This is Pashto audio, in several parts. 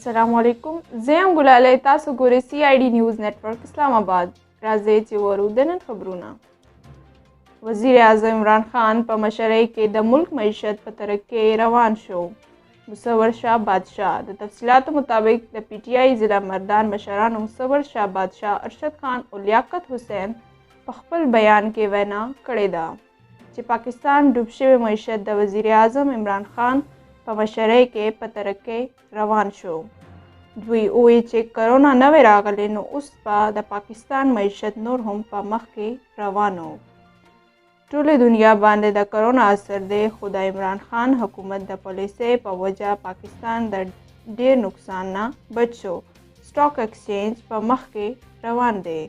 अस्सलामुअलैकुम ज़ेम गुलाले तासु ګورئ CID न्यूज़ नेटवर्क اسلام آباد. راځئ چې ورو د نن خبرونه. وزیر اعظم عمران خان په مشرۍ کې د ملک معیشت په ترقۍ روان شو. مصور شاه بادشاه د تفصیلاتو مطابق د PTI ضلع مردان مشرانو مصور شاه بادشاه ارشد خان او لیاقت حسین په خپل بیان کې وینا کړې ده چې پاکستان ډوب شوی معیشت د وزیر اعظم عمران خان په مشرۍ کې په ترقۍ روان شو. دوی وویل چې کرونا نوې راغلی نو اوس به د پاکستان معیشت نور هم په مخ کې روان و. ټولې دنیا باندې د کرونا اثر دی خو د عمران خان حکومت د پالیسۍ په وجه پاکستان د ډېر نقصان نه بچ شو. سټاک ایکسچینج په مخ کې روان دی.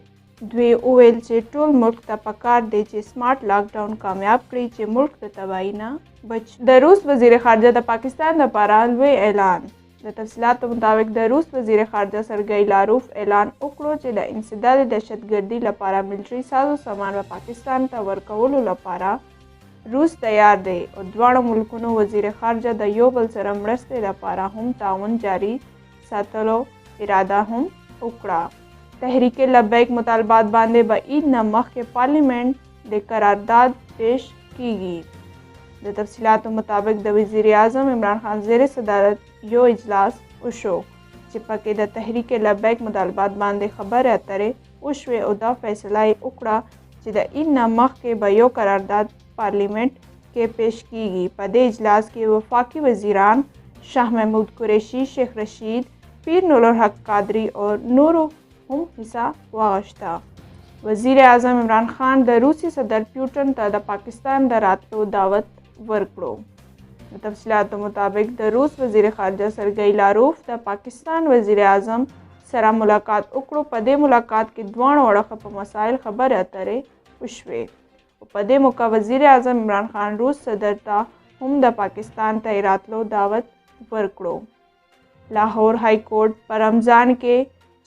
دوی وویل چې ټول ملک ته پکار دی چې سمارټ لاک ډاون کامیاب کړي چې ملک د تباہي نه بچ. د روس وزیر خارجه د پاکستان لپاره لوی اعلان. د تفصیلاتو مطابق د روس وزیر خارجه سرګی لاروف اعلان وکړو چې د انسداد دهشتګردي لپاره ملټري سازو سامان په پاکستان ته ورکولو لپاره روس تیار دی او دواړو ملکونو وزیر خارجه د یو بل سره مرستې لپاره هم تعاون جاري ساتلو اراده هم وکړه. تحریک لبیک مطالبات باندې به عید نه مخکې پارلیمنت د قرارداد پیش کیږي. د تفصیلاتو مطابق د وزیر اعظم عمران خان زیر صدارت یو اجلاس وشو چې پکې د تحریک لبیک مطالبات باندې خبرې اترې وشوې او دا فیصله یې وکړه چې د عید نه مخکې به یو قرارداد پارلیمنت کې پیش کیږي. په دې اجلاس کې وفاقي وزیران شاه محمود قریشي، شیخ رشید، پیر نورالحق قادری او نورو هم حصہ واغشته. وزیر اعظم عمران خان د روسي صدر پیوټن ته د پاکستان د راتلو دعوت ورکړو. د تفصیلاتو مطابق د روس وزیر خارجه سرګی لاروف د پاکستان وزیر اعظم سره ملاقات وکړو. په دې ملاقات کې دواړو اړخو په مسایل خبرې اترې وشوې. په دې موقع وزیر اعظم عمران خان روس صدر ته هم د پاکستان ته راتلو دعوت ورکړو. لاهور های کورټ په رمضان کې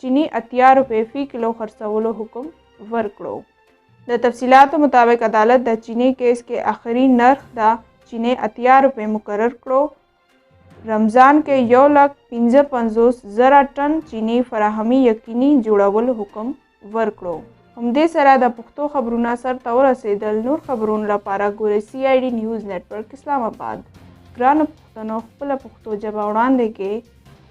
چینی 80 روپے فی کلو خرڅولو حکم ورکړو. د تفصیلاتو مطابق عدالت د چینی کیس کې آخري نرخ د چینی 80 روپے مقرر کړو. رمضان کې 1,55,000 ټن چینی فراهمي یقیني جوړولو حکم ورکړو. همدې سره د پښتو خبرونه سرته ورسېدل. نور خبرونو لپاره ګورئ CID نیوز نیټورک اسلام آباد. ګرانو پښتنو خپله پښتو ژبه وړاندې کې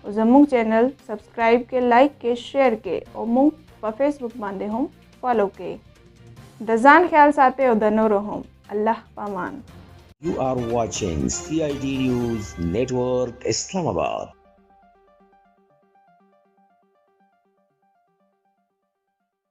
او زموږ چینل سبسکرایب کې، لایک کې، شیر کې او موږ په فیسبوک باندې هم فالو کې. د ځان خیال ساتئ او د نورو هم. الله پامان. You are watching CID News Network Islamabad.